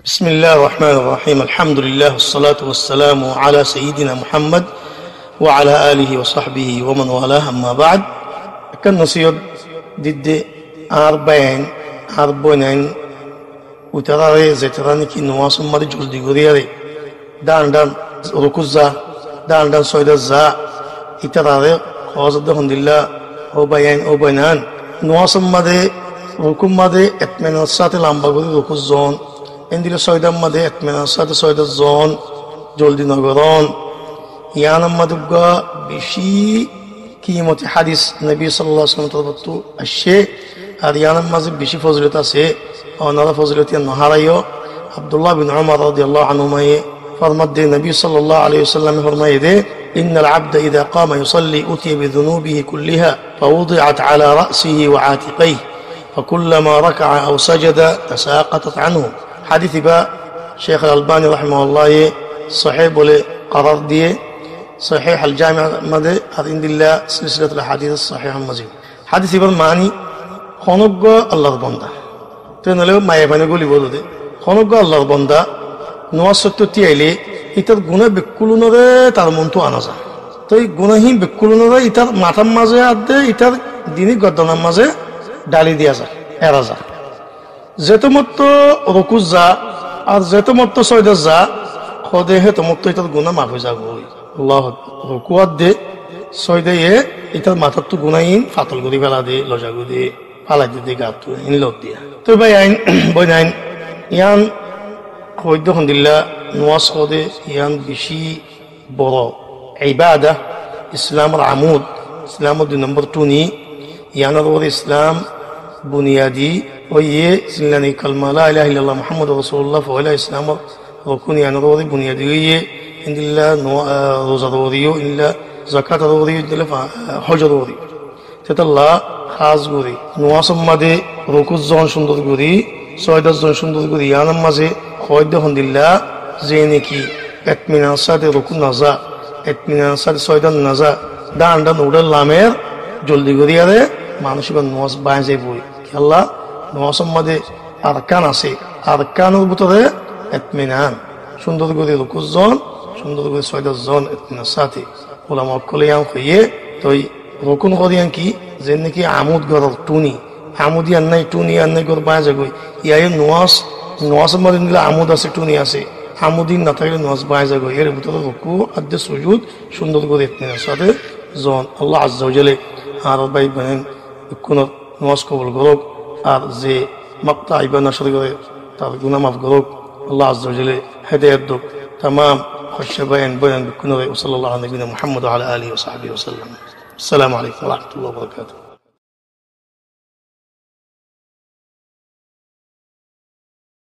بسم الله الرحمن الرحيم الحمد لله والصلاة والسلام على سيدنا محمد وعلى آله وصحبه ومن والاه أما بعد كان نصيب ضد أربعين وترى زتراني كي نواصل مري جلدي غريري دان ركوزا دان سويدا زا يترى خوازد الحمد لله أو بيان نواصل مري ركوم مري اتمنى الساعة لامبغوري ركوزون এন্দিলে সয়দাম মাদে এতমেনার সাথে সয়দা জন জলদি নগরন ইয়ানাম মাদুগা বেশি কিমতি হাদিস নবী সাল্লাল্লাহু আলাইহি ওয়াসাল্লাম তরফতু আসে আর ইয়ানাম মাঝে বেশি ফজিলত আছে ওনারা ফজিলত নহারাইও আব্দুল্লাহ বিন উমর রাদিয়াল্লাহু আনহুমা ফরমাতে নবী সাল্লাল্লাহু আলাইহি ওয়াসাল্লাম ফরমায়ে দে ইন্নাল আবদা ইযা কামা ইউসাল্লি উতিয়া বিযুনুবিহি কুল্লিহা ফাউদিআত আলা রাসিহি ওয়া আতিকিহি فكلما ركع أو سجد تساقطت عنه حديث با شيخ الألباني رحمه الله صحيح بولي قرار ديه صحيح الجامع مدى عند الله سلسلة الحديث الصحيح المزيد حديث با معني خنوق الله بندا تنالو ما يباني قولي بولو دي خنوق الله بندا نواسطو تيالي ইতার গুনাহ বিকুলুনরে তার মনটো আনাজা তো এই গুনাহীন বিকুলুনরে ইতার মাথার মাঝে আদে ইতার দিনী গদ্দনার মাঝে ডালি দিয়া যায় এরা যায় যেতমত রকুজ যা আর যেতমত সয়দা যা খদে হে তমত ইতার গুনাহ মাফ হয়ে যাবে আল্লাহ রকুয়াত দে সয়দে এ ইতার মাথার তো গুনাহীন ফাতল গরি ফেলা দে লজা গরি ফালাই দে গাত ইন লত দিয়া তো ভাই আইন বই নাইন ইয়ান হইদ আলহামদুলিল্লাহ নওয়াজ খদে ইয়ান বেশি বড় ইবাদা ইসলামের আমুদ ইসলামের 2 নম্বর টুনি ইয়ানার ওর ইসলাম বুনিয়াদি وهي سلني كلمة لا إله إلا الله محمد رسول الله فولا إسلام ركوني أنا روري بنيادي إن الله روزة روري إلا زكاة روري إلا حج روري تتلا خاص روري نواسم ماذا ركوز زون شندر روري سويدا زون شندر روري أنا ماذا خويد الحمد لله زينكي اطمئنان ساد ركون نزا اطمئنان ساد سويدا نزا دان نودل لامير جلدي روري هذا মানুষের নওয়াজ বাঁচে বই আল্লাহ নওয়াজের মধ্যে আরকান আছে আরকানের ভিতরে ইতমিনান সুন্দর করে রুকুজ জন সুন্দর করে সয়দা জন ইতমিনান সাথে উলামা কলিয়াম কইয়ে তো রুকুন করিয়ান কি যে নাকি আমুদ গরর টুনি আমুদি আন্নাই টুনি আন্নাই গর বাঁচে গই ইয়াই নওয়াজের মধ্যে নিলে আমুদ আছে টুনি আছে আমুদিন না থাকলে নওয়াজ বাঁচে গই এর ভিতরে রুকু আদ্দে সুজুদ সুন্দর করে ইতমিনান সাথে জন আল্লাহ আজ্জা ওয়া জাল্লা আর ভাই বলেন কোন নওয়াজ কবুল করুক আর যে মাক্তা ইবানা শুরু করে তার গুনাহ মাফ করুক আল্লাহ আজ্জা ওয়া জাল্লা হেদায়েত দুক तमाम খুশবাইন বয়ান বিকুনরে সাল্লাল্লাহু আলাইহি ওয়া সাল্লাম মুহাম্মদ ওয়া আলা আলিহি ওয়া সাহবিহি ওয়া সাল্লাম আসসালামু আলাইকুম ওয়া রাহমাতুল্লাহি ওয়া বারাকাতুহু।